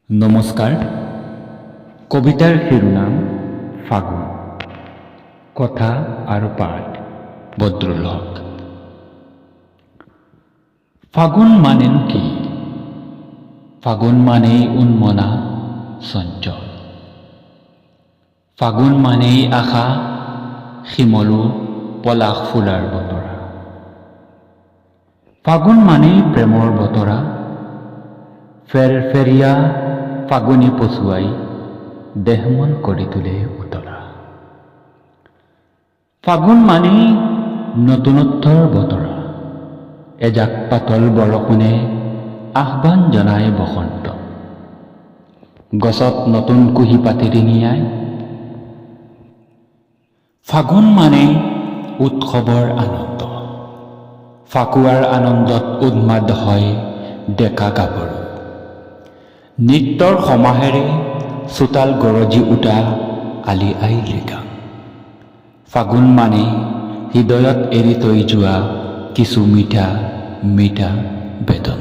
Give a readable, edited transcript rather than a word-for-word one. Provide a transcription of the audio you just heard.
নমস্কাৰ। কবিতাৰ শিৰোনাম ফাগুন। কথা আৰু পাঠ বদৰুল হক। ফাগুন মানেনো কি? ফাগুন মানেই উন্মনা চঞ্চল। ফাগুন মানেই আশা শিমলু পলাশ ফুলাৰ বতৰা। ফাগুন মানেই প্ৰেমৰ বতৰা, ফেৰফেৰীয়া ফাগুনী পছুৱাই দেহমন কৰি তোলে উতলা। ফাগুন মানেই নতুনত্বৰ বতৰা, এজাক পাতল বৰষুণে আহ্বান জনায় বসন্ত। গছত নতুন কুঁহি পাতি ৰিঙিয়াই। ফাগুন মানেই উৎসৱৰ আনন্দ, ফাকুৱাৰ আনন্দত উন্মাদ হয় ডেকা গাভৰু। নৃত্যৰ সমাহেৰে চোতাল গৰজি উঠা আলি আই লৃগাং। ফাগুন মানে হৃদয়ত এৰি থৈ যোৱা কিছু মিঠা মিঠা বেদনা।